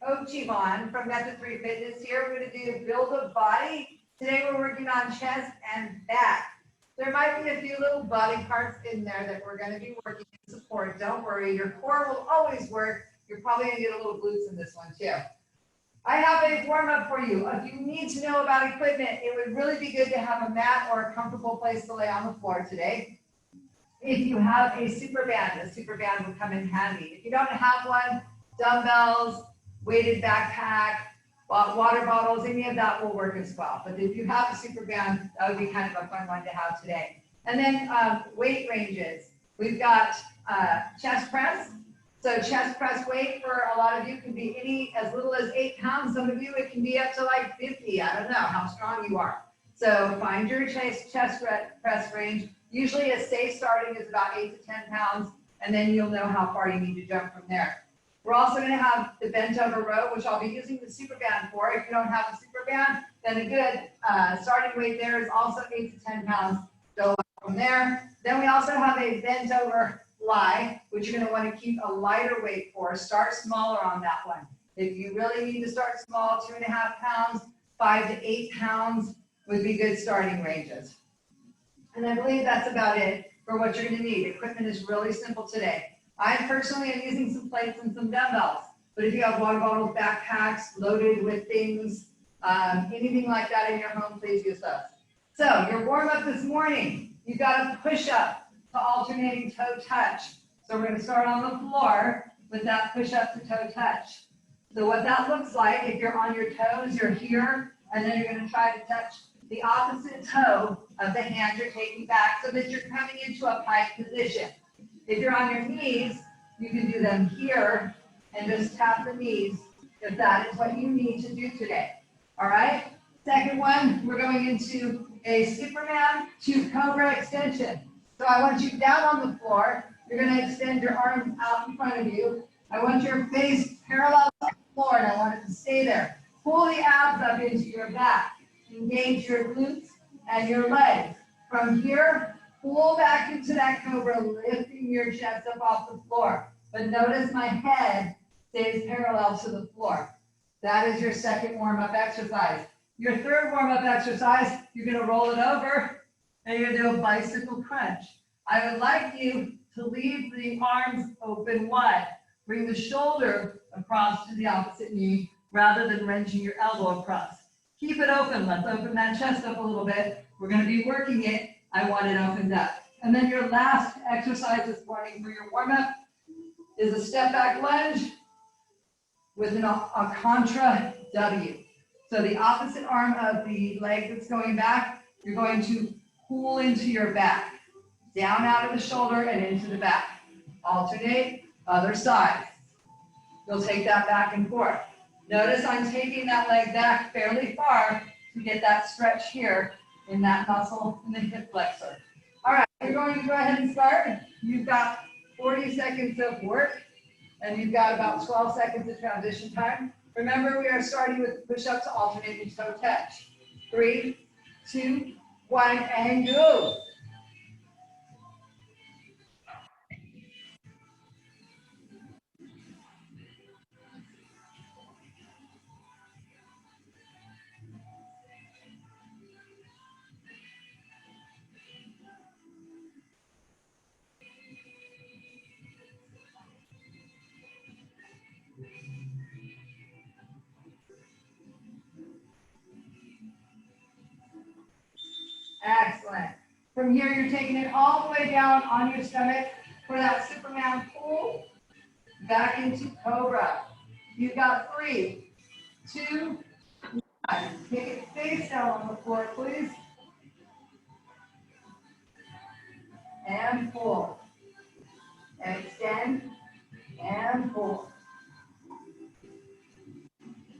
Coach Yvonne from Method3 Fitness here. We're going to do build a body. Today we're working on chest and back. There might be a few little body parts in there that we're going to be working to support. Don't worry, your core will always work. You're probably going to get a little glutes in this one too. I have a warm-up for you. If you need to know about equipment, it would really be good to have a mat or a comfortable place to lay on the floor today. If you have a super band will come in handy. If you don't have one, dumbbells, weighted backpack, water bottles, any of that will work as well. But if you have a super band, that would be kind of a fun one to have today. And then weight ranges. We've got chest press. So chest press weight for a lot of you can be any as little as 8 pounds. Some of you, it can be up to like 50. I don't know how strong you are. So find your chest press range. Usually a safe starting is about 8 to 10 pounds, and then you'll know how far you need to jump from there. We're also going to have the bent over row, which I'll be using the super band for. If you don't have a super band, then a good starting weight there is also 8 to 10 pounds. Go from there. Then we also have a bent over Flye, which you're going to want to keep a lighter weight for. Start smaller on that one. If you really need to start small, 2.5 pounds, 5 to 8 pounds would be good starting ranges. And I believe that's about it for what you're going to need. Equipment is really simple today. I personally am using some plates and some dumbbells, but if you have water bottles, backpacks loaded with things, anything like that in your home, please use those. So your warm-up this morning, you've got a push-up to alternating toe touch. So we're going to start on the floor with that push-up to toe touch. So what that looks like, if you're on your toes, you're here, and then you're going to try to touch the opposite toe of the hand you're taking back so that you're coming into a pike position. If you're on your knees, you can do them here and just tap the knees if that is what you need to do today. All right? Second one, we're going into a Superman to Cobra extension. So I want you down on the floor. You're going to extend your arms out in front of you. I want your face parallel to the floor, and I want it to stay there. Pull the abs up into your back. Engage your glutes and your legs. From here, pull back into that Cobra, lifting your chest up off the floor. But notice my head stays parallel to the floor. That is your second warm-up exercise. Your third warm-up exercise, you're going to roll it over, and you're going to do a bicycle crunch. I would like you to leave the arms open wide. Bring the shoulder across to the opposite knee rather than wrenching your elbow across. Keep it open. Let's open that chest up a little bit. We're going to be working it. I want it opened up. And then your last exercise this morning for your warm-up is a step back lunge with a Contra W. So the opposite arm of the leg that's going back, you're going to pull into your back, down out of the shoulder and into the back. Alternate, other side. You'll take that back and forth. Notice I'm taking that leg back fairly far to get that stretch here in that muscle in the hip flexor. All right, you're going to go ahead and start. You've got 40 seconds of work, and you've got about 12 seconds of transition time. Remember, we are starting with push-up to alternating toe touch. 3, 2, 1, and go. Excellent. From here, you're taking it all the way down on your stomach for that Superman pull back into Cobra. You've got 3, 2, 1. Take it face down on the floor, please. And pull. And extend. And pull.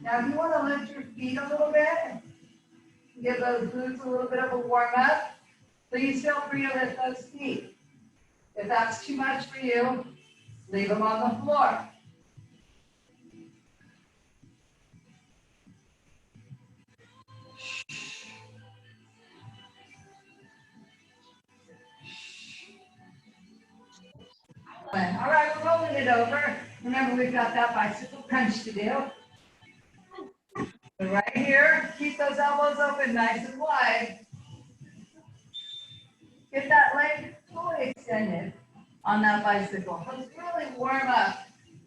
Now, if you want to lift your feet a little bit, give those glutes a little bit of a warm up, please feel free to lift those feet. If that's too much for you, leave them on the floor. All right, we're rolling it over. Remember, we've got that bicycle crunch to do. And right here, keep those elbows open nice and wide. Get that leg fully extended on that bicycle. Let's really warm up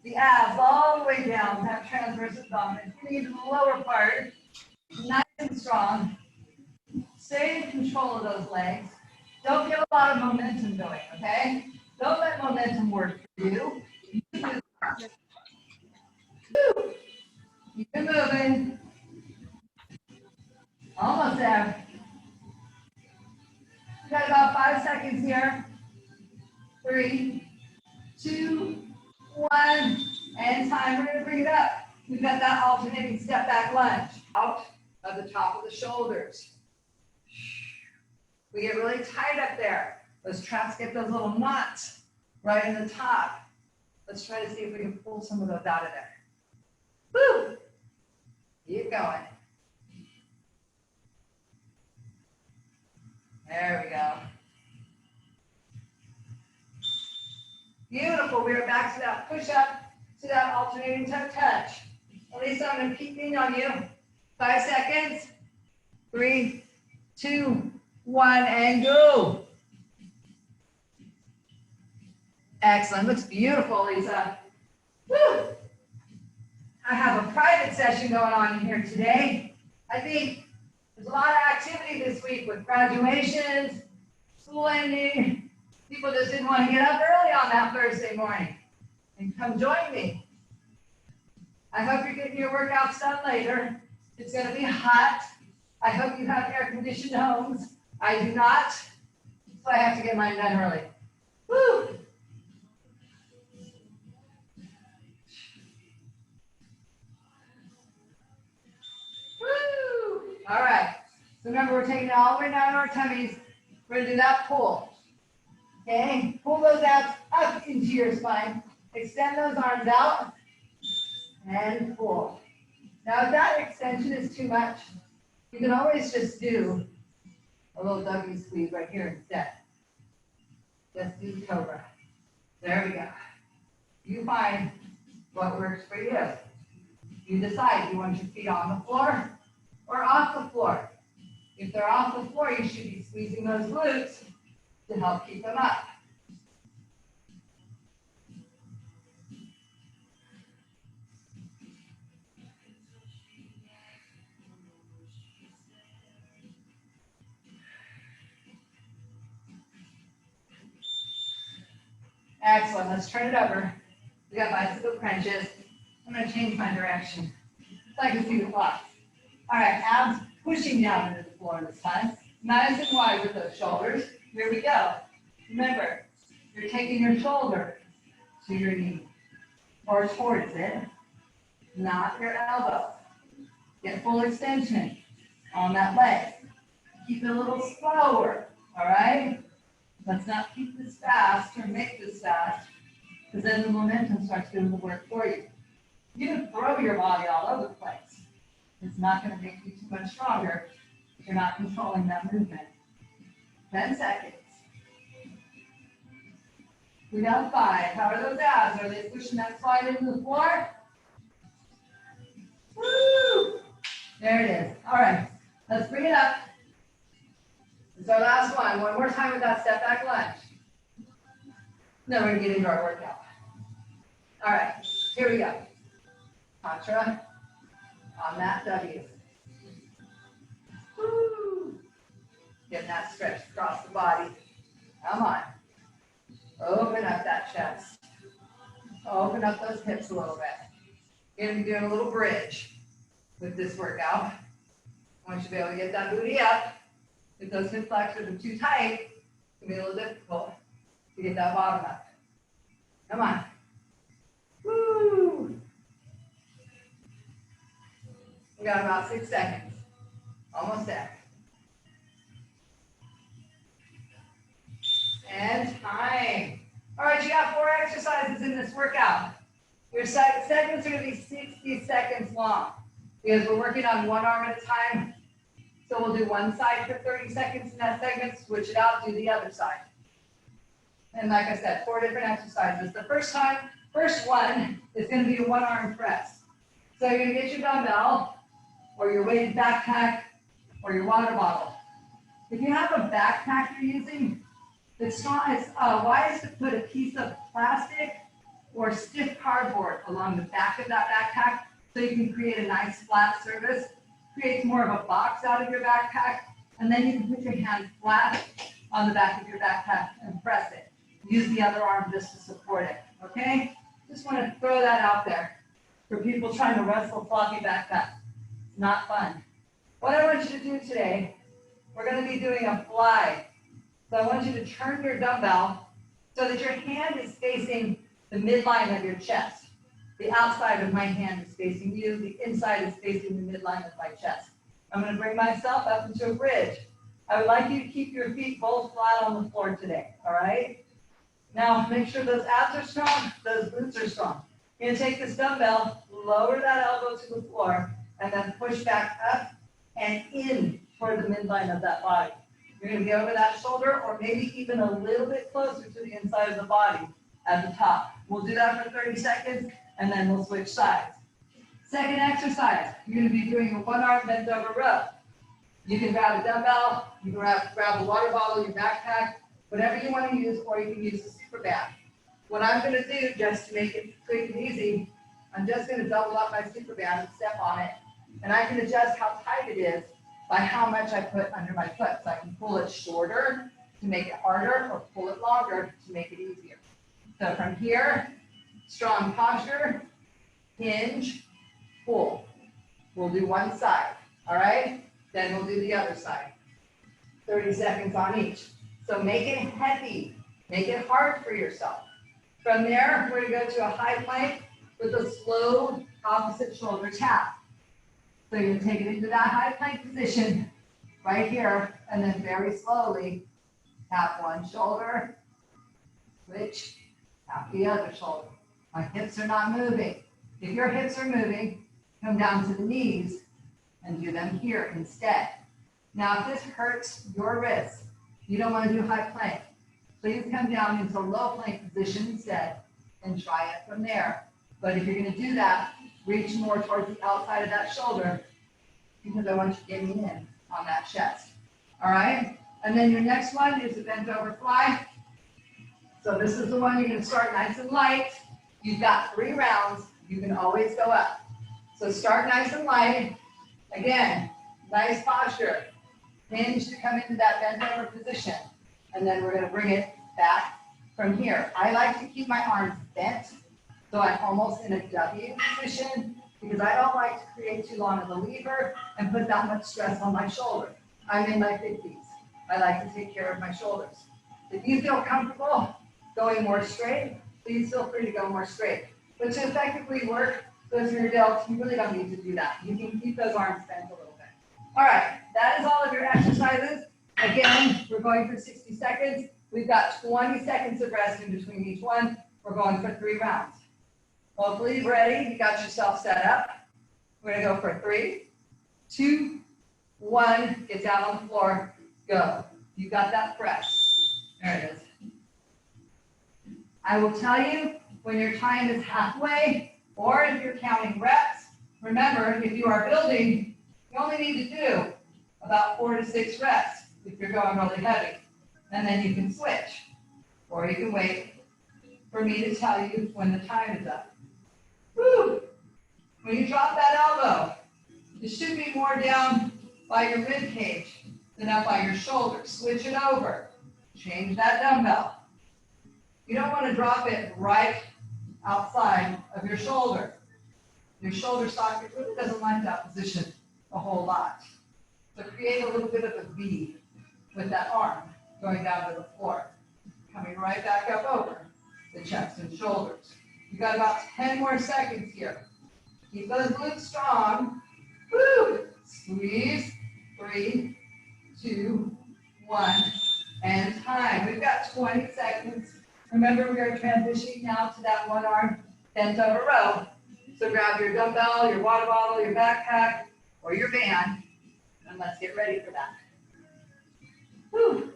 the abs all the way down, that transverse abdomen. Getting into the lower part, nice and strong. Stay in control of those legs. Don't get a lot of momentum going, okay? Don't let momentum work for you. Keep it moving. Almost there. We've got about 5 seconds here. 3, 2, 1, and time. We're going to bring it up. We've got that alternating step back lunge. Out of the top of the shoulders. We get really tight up there. Those traps get those little knots right in the top. Let's try to see if we can pull some of those out of there. Woo! Keep going. There we go. Beautiful. We are back to that push-up, to that alternating toe touch. Lisa, I'm going to keep leaning on you. 5 seconds. 3, 2, 1, and go. Excellent. Looks beautiful, Lisa. Woo! I have a private session going on here today. I think there's a lot of activity this week with graduations, school ending. People just didn't want to get up early on that Thursday morning and come join me. I hope you're getting your workouts done later. It's going to be hot. I hope you have air-conditioned homes. I do not, so I have to get mine done early. Woo! Woo! All right. So remember, we're taking it all the way down to our tummies. We're going to do that pull. Okay? Pull those abs up into your spine. Extend those arms out. And pull. Now, if that extension is too much, you can always just do a little W squeeze right here instead. Just do the Cobra. There we go. You find what works for you. You decide, you want your feet on the floor or off the floor. If they're off the floor, you should be squeezing those glutes to help keep them up. Excellent. Let's turn it over. We got bicycle crunches. I'm going to change my direction so I can see the clock. All right, abs pushing down into the floor this time. Nice and wide with those shoulders. Here we go. Remember, you're taking your shoulder to your knee or towards it, not your elbow. Get full extension on that leg. Keep it a little slower, all right? Let's not keep this fast or make this fast, because then the momentum starts doing the work for you. You can throw your body all over the place. It's not going to make you too much stronger if you're not controlling that movement. 10 seconds. We got 5. How are those abs? Are they pushing that slide into the floor? Woo! There it is. All right, let's bring it up. It's our last one. One more time with that step back lunge. Then we're going to get into our workout. All right, here we go. Contra on that W. Woo! Getting that stretch across the body. Come on. Open up that chest. Open up those hips a little bit. You're going to be doing a little bridge with this workout. I want you to be able to get that booty up. If those hip flexors are too tight, it can be a little difficult to get that bottom up. Come on. Woo! We got about 6 seconds. Almost there. And time. All right, you got 4 exercises in this workout. Your segments are going to be 60 seconds long because we're working on one arm at a time. So we'll do one side for 30 seconds in that segment, switch it out, do the other side. And like I said, 4 different exercises. The first one is going to be a one-arm press. So you're going to get your dumbbell or your weighted backpack, or your water bottle. If you have a backpack you're using, it's wise to put a piece of plastic or stiff cardboard along the back of that backpack so you can create a nice flat surface. Creates more of a box out of your backpack, and then you can put your hand flat on the back of your backpack and press it. Use the other arm just to support it, okay? Just want to throw that out there for people trying to wrestle floppy backpacks. It's not fun. What I want you to do today, we're going to be doing a fly. So I want you to turn your dumbbell so that your hand is facing the midline of your chest. The outside of my hand is facing you. The inside is facing the midline of my chest. I'm going to bring myself up into a bridge. I would like you to keep your feet both flat on the floor today, all right? Now, make sure those abs are strong, those glutes are strong. You're going to take this dumbbell, lower that elbow to the floor, and then push back up and in toward the midline of that body. You're going to be over that shoulder or maybe even a little bit closer to the inside of the body at the top. We'll do that for 30 seconds, and then we'll switch sides. Second exercise, you're going to be doing a one-arm bent over row. You can grab a dumbbell, you can grab a water bottle, your backpack, whatever you want to use, or you can use a super band. What I'm going to do, just to make it quick and easy, I'm just going to double up my super band and step on it, and I can adjust how tight it is by how much I put under my foot. So I can pull it shorter to make it harder, or pull it longer to make it easier. So from here, strong posture, hinge, pull. We'll do one side, all right? Then we'll do the other side. 30 seconds on each. So make it heavy, make it hard for yourself. From there, we're gonna go to a high plank with a slow opposite shoulder tap. So you're gonna take it into that high plank position right here, and then very slowly tap one shoulder, switch, tap the other shoulder. My hips are not moving. If your hips are moving, come down to the knees and do them here instead. Now, if this hurts your wrists, you don't want to do high plank, please come down into low plank position instead and try it from there. But if you're going to do that, reach more towards the outside of that shoulder because I want you getting in on that chest. All right? And then your next one is a bent over fly. So this is the one you're going to start nice and light. You've got 3 rounds. You can always go up. So start nice and light. Again, nice posture. Hinge to come into that bent over position. And then we're going to bring it back from here. I like to keep my arms bent, so I'm almost in a W position because I don't like to create too long of a lever and put that much stress on my shoulder. I'm in my 50s. I like to take care of my shoulders. If you feel comfortable going more straight, please feel free to go more straight. But to effectively work those rear delts, you really don't need to do that. You can keep those arms bent a little bit. All right, that is all of your exercises. Again, we're going for 60 seconds. We've got 20 seconds of rest in between each one. We're going for 3 rounds. Hopefully you're ready. You got yourself set up. We're going to go for 3, 2, 1. Get down on the floor. Go. You got that press. There it is. I will tell you when your time is halfway, or if you're counting reps, remember, if you are building, you only need to do about 4 to 6 reps if you're going really heavy. And then you can switch, or you can wait for me to tell you when the time is up. Woo! When you drop that elbow, it should be more down by your rib cage than up by your shoulder. Switch it over. Change that dumbbell. You don't want to drop it right outside of your shoulder. Your shoulder socket really doesn't like that position a whole lot. So create a little bit of a V with that arm going down to the floor. Coming right back up over the chest and shoulders. You've got about 10 more seconds here. Keep those glutes strong. Woo! Squeeze. 3, 2, 1, and time. We've got 20 seconds. Remember, we are transitioning now to that one arm bent over row. So grab your dumbbell, your water bottle, your backpack, or your band, and let's get ready for that. Woo!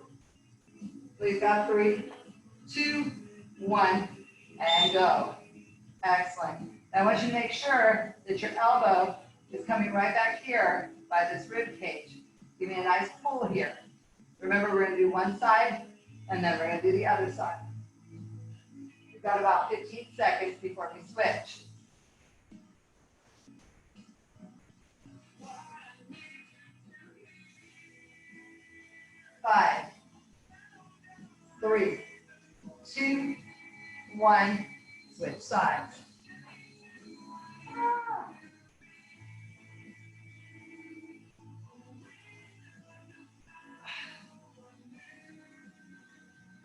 We've got 3, 2, 1, and go. Excellent. I want you to make sure that your elbow is coming right back here by this rib cage. Give me a nice pull here. Remember, we're gonna do one side, and then we're gonna do the other side. We've got about 15 seconds before we switch. 5, 3, 2, 1, switch sides.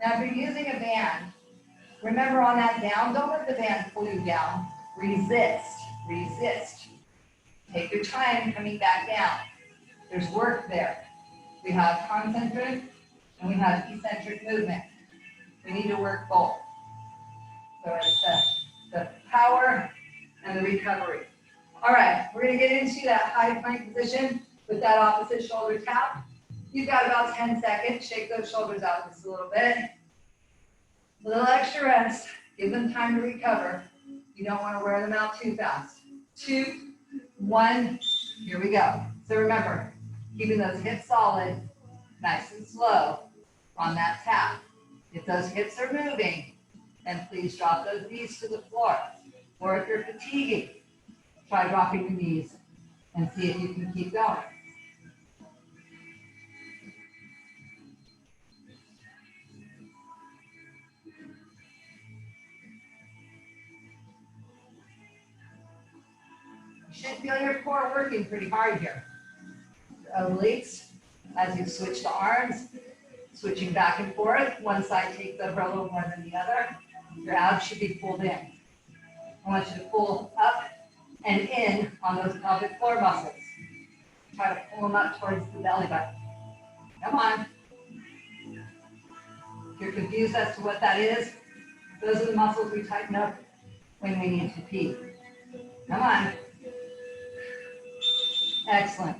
Now, if you're using a band, remember on that down, don't let the band pull you down. Resist, resist. Take your time coming back down. There's work there. We have concentric and we have eccentric movement. We need to work both. So it's the power and the recovery. All right, we're gonna get into that high plank position with that opposite shoulder tap. You've got about 10 seconds. Shake those shoulders out just a little bit. A little extra rest. Give them time to recover. You don't want to wear them out too fast. 2, 1, here we go. So remember, keeping those hips solid, nice and slow on that tap. If those hips are moving, then please drop those knees to the floor. Or if you're fatiguing, try dropping the knees and see if you can keep going. You should feel your core working pretty hard here. Obliques, as you switch the arms, switching back and forth. One side takes over a little more than the other. Your abs should be pulled in. I want you to pull up and in on those pelvic floor muscles. Try to pull them up towards the belly button. Come on. If you're confused as to what that is, those are the muscles we tighten up when we need to pee. Come on. Excellent.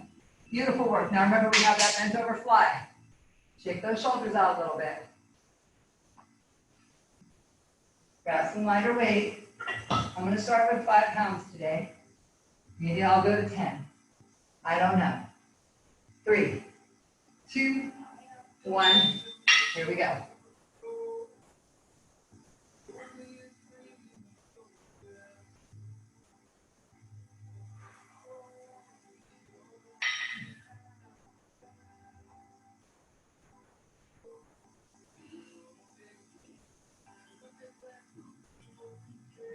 Beautiful work. Now remember, we have that bent over fly. Shake those shoulders out a little bit. Grab some lighter weight. I'm going to start with 5 pounds today. Maybe I'll go to 10. I don't know. 3, 2, 1. Here we go.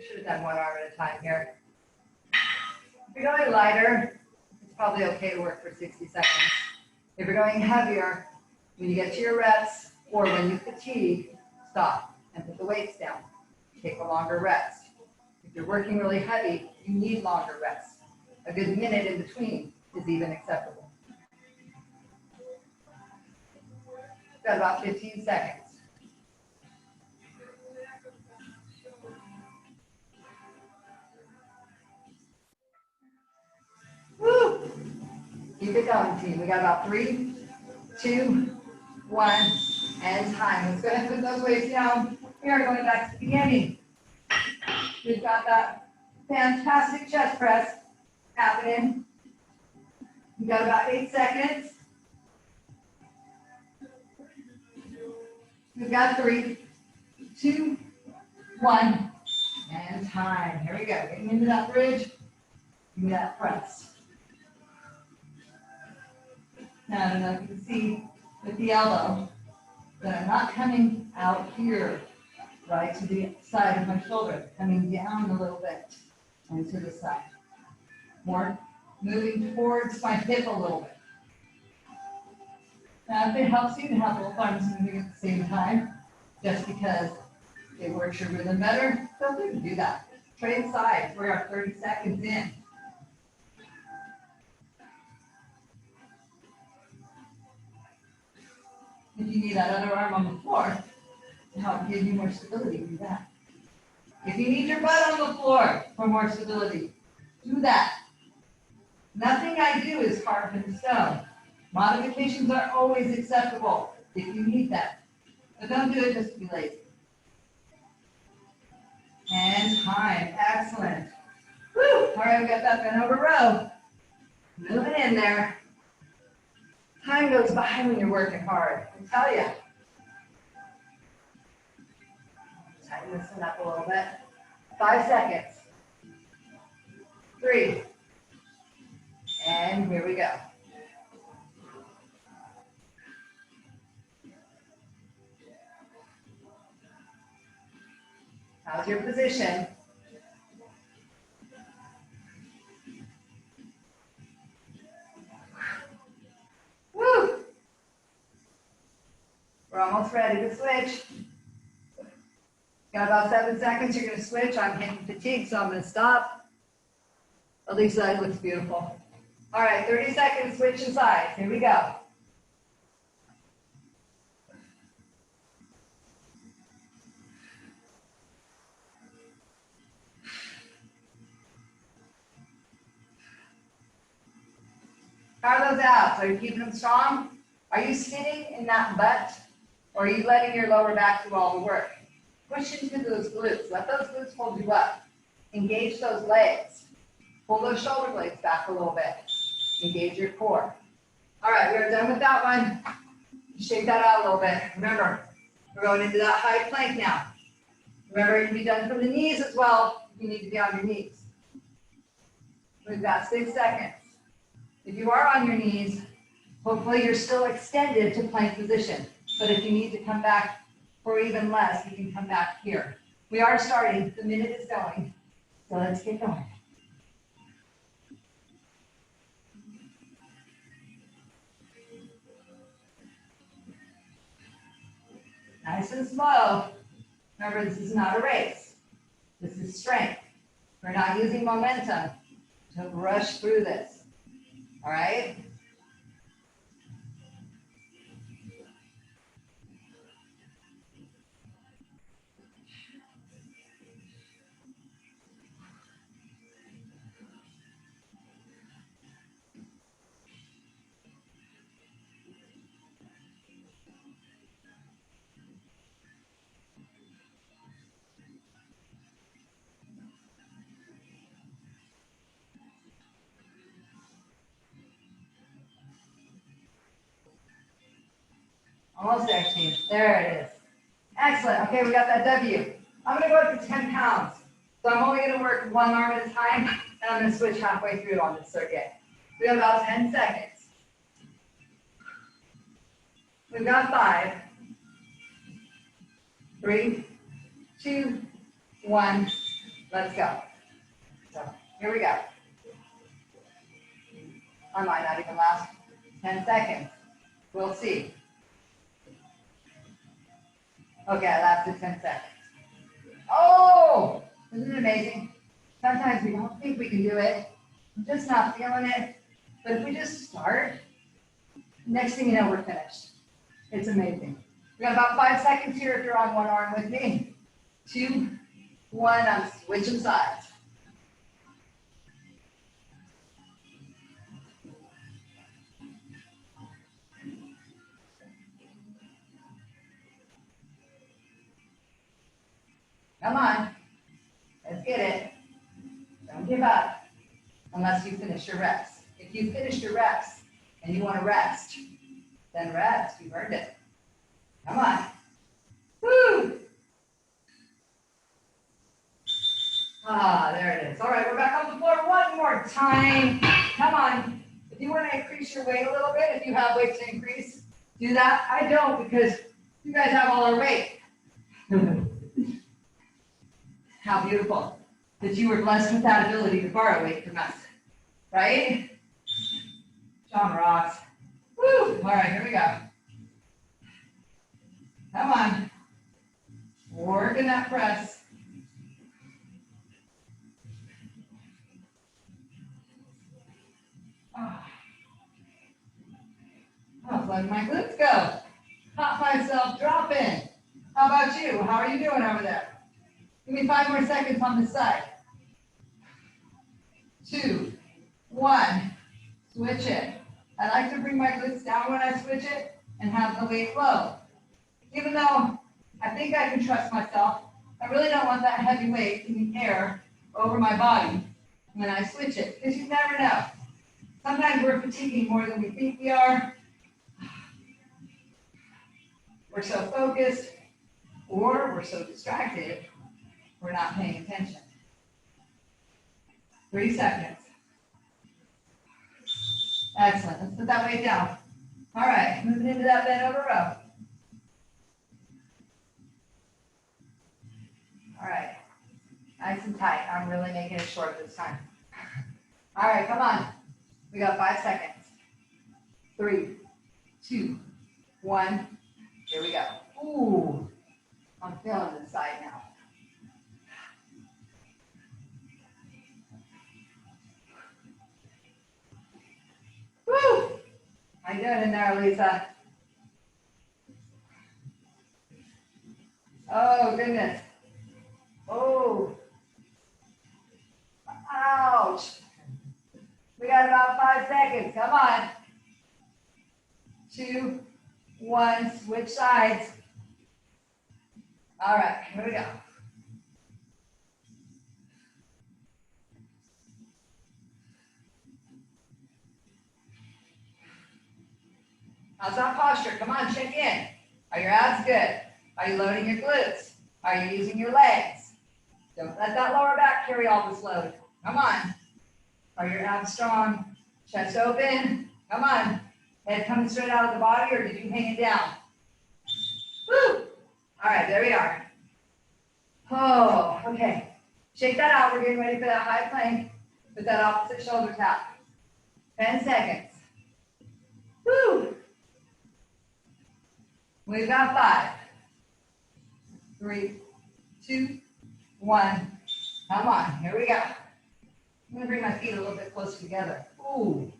Should have done one arm at a time here. If you're going lighter, it's probably okay to work for 60 seconds. If you're going heavier, when you get to your reps or when you fatigue, stop and put the weights down. Take a longer rest. If you're working really heavy, you need longer rests. A good minute in between is even acceptable. Got about 15 seconds. Woo! Keep it going, team. We got about 3, 2, 1, and time. Let's go ahead and put those weights down. We are going back to the beginning. We've got that fantastic chest press happening. We got about 8 seconds. We've got 3, 2, 1, and time. Here we go. Getting into that bridge. Give me that press. Now, I don't know if you can see with the elbow that I'm not coming out here, right to the side of my shoulder, coming down a little bit and to the side. More moving towards my hip a little bit. Now, if it helps you to have both arms moving at the same time, just because it works your rhythm better, feel free to do that. Trade sides. We are 30 seconds in. If you need that other arm on the floor to help give you more stability, do that. If you need your butt on the floor for more stability, do that. Nothing I do is carved in stone. Modifications are always acceptable if you need that. But don't do it just to be lazy. And time. Excellent. Woo! All right, we got that bent over row. Moving in there. Time goes by when you're working hard, I tell you. Tighten this one up a little bit. 5 seconds. 3. And here we go. How's your position? Woo! We're almost ready to switch. Got about 7 seconds, you're gonna switch. I'm hitting fatigue, so I'm gonna stop. At least that looks beautiful. All right, 30 seconds, switching sides. Here we go. How are those abs? Are you keeping them strong? Are you sitting in that butt? Or are you letting your lower back do all the work? Push into those glutes. Let those glutes hold you up. Engage those legs. Pull those shoulder blades back a little bit. Engage your core. All right, we are done with that one. Shake that out a little bit. Remember, we're going into that high plank now. Remember, you can be done from the knees as well. You need to be on your knees. We've got 6 seconds. If you are on your knees, hopefully you're still extended to plank position. But if you need to come back for even less, you can come back here. We are starting. The minute is going. So let's get going. Nice and slow. Remember, this is not a race. This is strength. We're not using momentum to rush through this. All right? Almost there, team. There it is. Excellent. Okay, we got that W. I'm going to go up to 10 pounds. So I'm only going to work one arm at a time, and I'm going to switch halfway through on this circuit. We have about 10 seconds. We've got 5, 3, 2, 1. Let's go. So here we go. I might not even last 10 seconds. We'll see. Okay, I lasted 10 seconds. Oh, isn't it amazing? Sometimes we don't think we can do it. I'm just not feeling it. But if we just start, next thing you know, we're finished. It's amazing. We got about 5 seconds here if you're on one arm with me. 2, 1, I'm switching sides. Come on, let's get it. Don't give up unless you finish your reps. If you finish your reps and you want to rest, then rest. You've earned it. Come on. Woo! Ah, there it is. All right, we're back on the floor one more time. Come on. If you want to increase your weight a little bit, if you have weight to increase, do that. I don't because you guys have all our weight. How beautiful that you were blessed with that ability to borrow weight from us, right? John rocks. Woo! All right, here we go. Come on. Working that press. Oh, letting my glutes go. Caught myself dropping. How about you? How are you doing over there? Give me 5 more seconds on this side. 2, 1, switch it. I like to bring my glutes down when I switch it and have the weight low. Even though I think I can trust myself, I really don't want that heavy weight in the air over my body when I switch it, because you never know. Sometimes we're fatiguing more than we think we are. We're so focused, or we're so distracted, we're not paying attention. 3 seconds. Excellent. Let's put that weight down. All right, moving into that bent over row. All right, nice and tight. I'm really making it short this time. All right, come on. We got 5 seconds. 3, 2, 1. Here we go. Ooh, I'm feeling this side now. Woo! How you doing in there, Lisa? Oh, goodness. Oh. Ouch. We got about 5 seconds. Come on. 2, 1, switch sides. All right, here we go. How's that posture? Come on, check in. Are your abs good? Are you loading your glutes? Are you using your legs? Don't let that lower back carry all this load. Come on. Are your abs strong? Chest open. Come on. Head coming straight out of the body, or did you hang it down? Woo! All right, there we are. Oh, okay. Shake that out. We're getting ready for that high plank with that opposite shoulder tap. 10 seconds. Woo! We've got 5, 3, 2, 1. Come on, here we go. I'm gonna bring my feet a little bit closer together. Ooh,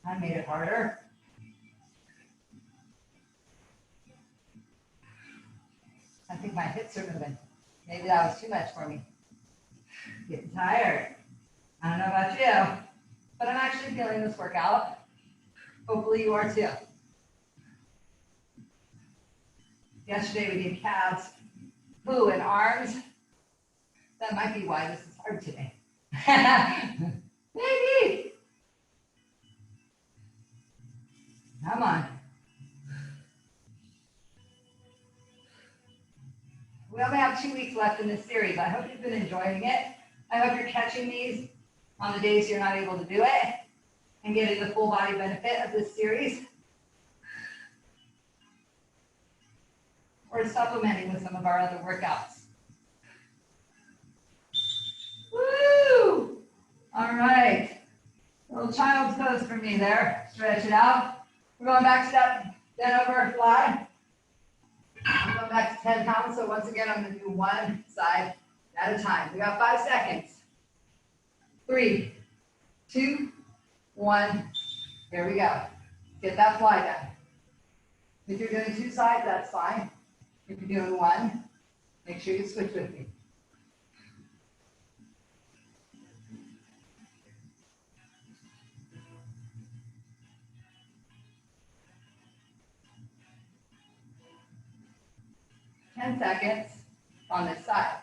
I made it harder. I think my hips are moving. Maybe that was too much for me. Getting tired. I don't know about you, but I'm actually feeling this workout. Hopefully you are too. Yesterday we did calves, and arms. That might be why this is hard today. Maybe. Come on. We only have 2 weeks left in this series. I hope you've been enjoying it. I hope you're catching these on the days you're not able to do it and getting the full body benefit of this series. Or supplementing with some of our other workouts. Woo! All right. Little child's pose for me there. Stretch it out. We're going back to that bent over fly. I'm going back to 10 pounds. So once again, I'm going to do one side at a time. We got 5 seconds. 3, 2, 1. Here we go. Get that fly done. If you're doing 2 sides, that's fine. If you're doing 1, make sure you switch with me. Ten seconds on this side.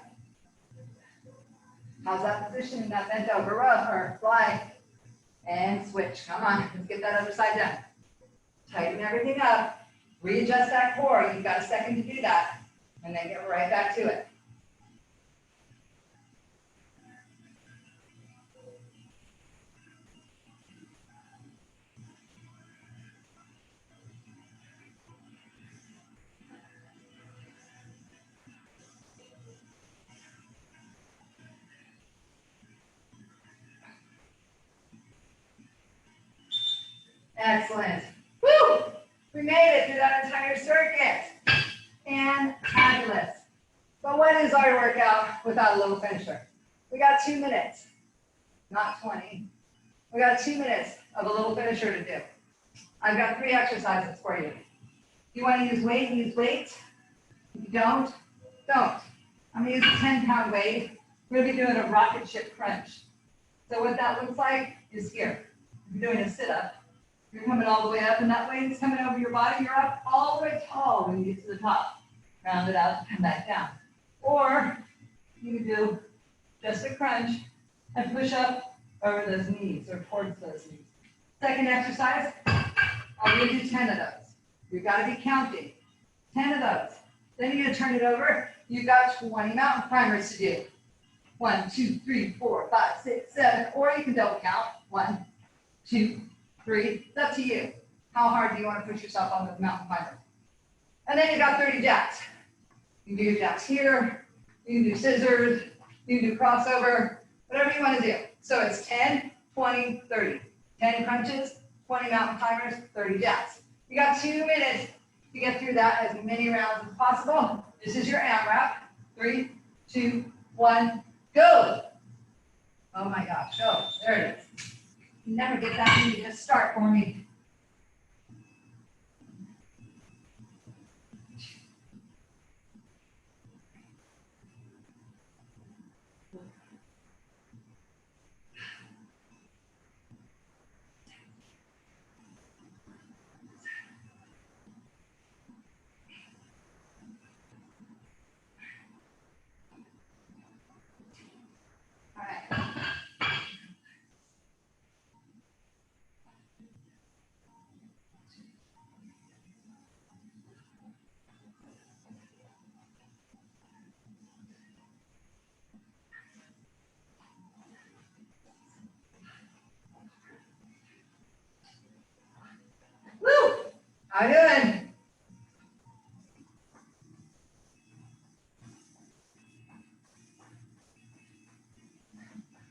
How's that position in that bent over row or fly? And switch. Come on, let's get that other side done. Tighten everything up. Readjust that core. You've got a second to do that. And then get right back to it. Excellent. Woo! We made it through that entire circuit. And fabulous. But what is our workout without a little finisher? We got 2 minutes, not 20. We got 2 minutes of a little finisher to do. I've got 3 exercises for you. If you want to use weight, use weight. If you don't, don't. I'm going to use a 10-pound weight. We're going to be doing a Rocketship Crunch. So what that looks like is here. If you're doing a sit-up, you're coming all the way up, and that weight is coming over your body. You're up all the way tall when you get to the top. Round it out and come back down. Or you can do just a crunch and push up over those knees or towards those knees. Second exercise, I'm going to do 10 of those. You've got to be counting. 10 of those. Then you're going to turn it over. You've got 20 mountain climbers to do. 1, 2, 3, 4, 5, 6, 7, or you can double count. 1, 2, 3. It's up to you. How hard do you want to push yourself on the mountain climber? And then you got 30 jacks. You can do your jacks here. You can do scissors. You can do crossover. Whatever you want to do. So it's 10, 20, 30. 10 crunches, 20 mountain climbers, 30 jacks. You got 2 minutes to get through that as many rounds as possible. This is your AMRAP. 3, 2, 1, go. Oh my gosh, go. There it is. You never get that when you just start for me. Woo! How you doing?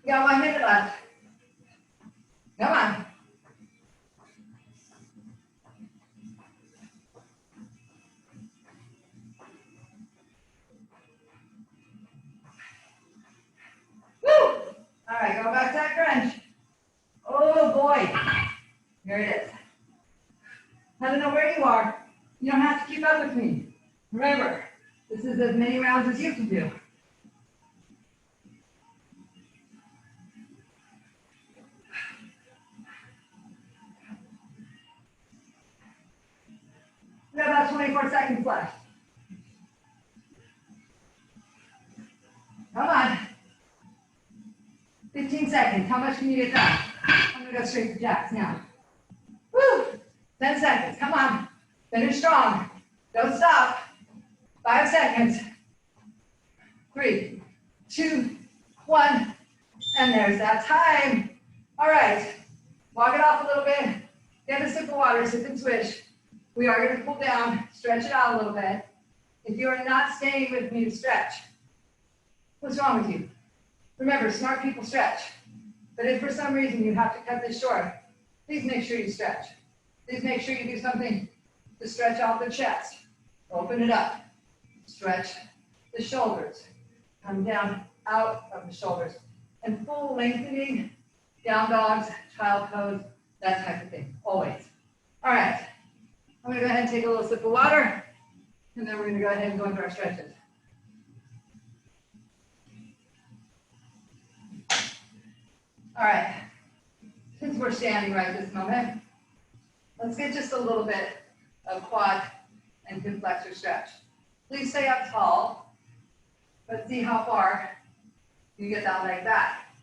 You got 1 minute left. Come on. Woo! All right, go back to that crunch. Oh boy. Here it is. I don't know where you are. You don't have to keep up with me. Remember, this is as many rounds as you can do. We have about 24 seconds left. Come on. 15 seconds. How much can you get done? I'm going to go straight to jacks now. Woo! 10 seconds. Come on. Finish strong. Don't stop. 5 seconds. 3, 2, 1. And there's that time. All right. Walk it off a little bit. Get a sip of water. Sip and switch. We are going to pull down. Stretch it out a little bit. If you are not staying with me to stretch, what's wrong with you? Remember, smart people stretch. But if for some reason you have to cut this short, please make sure you stretch. Please make sure you do something to stretch out the chest. Open it up. Stretch the shoulders. Come down out of the shoulders. And full lengthening, down dogs, child pose, that type of thing, always. All right, I'm gonna go ahead and take a little sip of water, and then we're gonna go ahead and go into our stretches. All right, since we're standing right this moment, let's get just a little bit of quad and hip flexor stretch. Please stay up tall, but see how far you get that leg back.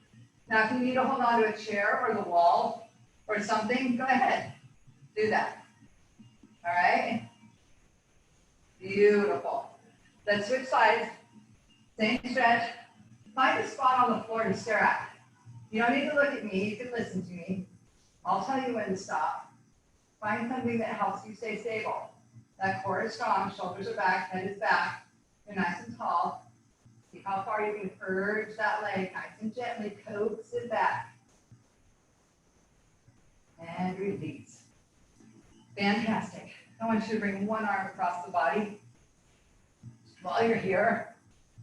Now, if you need to hold on to a chair or the wall or something, go ahead, do that. All right? Beautiful. Let's switch sides. Same stretch. Find a spot on the floor to stare at. You don't need to look at me. You can listen to me. I'll tell you when to stop. Find something that helps you stay stable. That core is strong. Shoulders are back. Head is back. You're nice and tall. See how far you can urge that leg nice and gently. Coax it back. And release. Fantastic. I want you to bring one arm across the body. While you're here,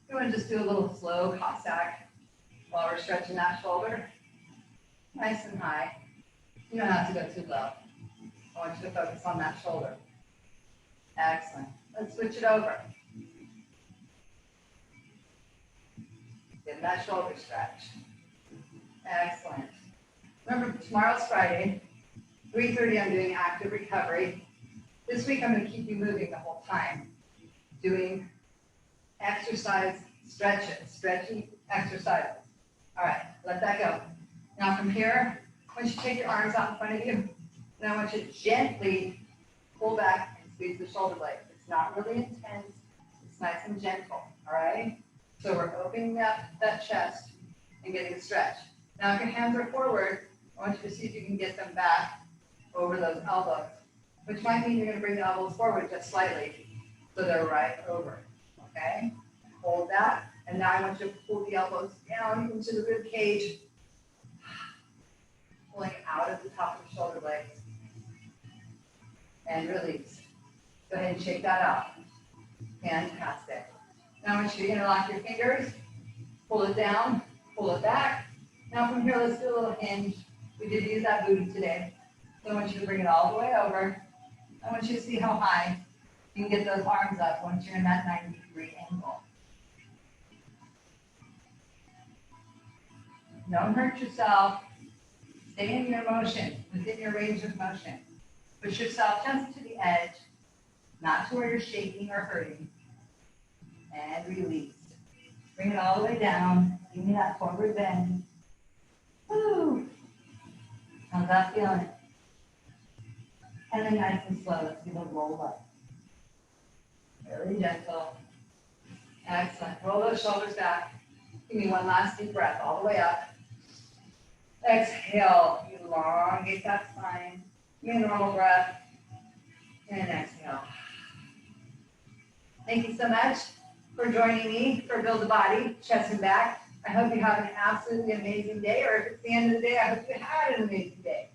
you want to just do a little slow Cossack while we're stretching that shoulder. Nice and high. You don't have to go too low. I want you to focus on that shoulder. Excellent. Let's switch it over. Get that shoulder stretch. Excellent. Remember, tomorrow's Friday. 3:30, I'm doing active recovery. This week, I'm going to keep you moving the whole time, doing exercise stretches, stretchy exercises. All right, let that go. Now from here, Once you take your arms out in front of you, now I want you to gently pull back and squeeze the shoulder blade. It's not really intense. It's nice and gentle, all right? So we're opening up that chest and getting a stretch. Now if your hands are forward, I want you to see if you can get them back over those elbows, which might mean you're going to bring the elbows forward just slightly so they're right over, okay? Hold that, and now I want you to pull the elbows down into the rib cage, pulling out of the top of the shoulder blades, and release. Go ahead and shake that out. Fantastic. Now I want you to interlock your fingers, pull it down, pull it back. Now from here, let's do a little hinge. We did use that booty today. So I want you to bring it all the way over. I want you to see how high you can get those arms up once you're in that 90-degree angle. Don't hurt yourself. Stay in your motion, within your range of motion. Push yourself just to the edge, not to where you're shaking or hurting. And release. Bring it all the way down. Give me that forward bend. Woo! How's that feeling? And then nice and slow, let's do the roll up. Very gentle. Excellent. Roll those shoulders back. Give me one last deep breath all the way up. Exhale. Elongate that spine. Give me a normal breath. And exhale. Thank you so much for joining me for Build the Body, Chest and Back. I hope you have an absolutely amazing day, or if it's the end of the day, I hope you had an amazing day.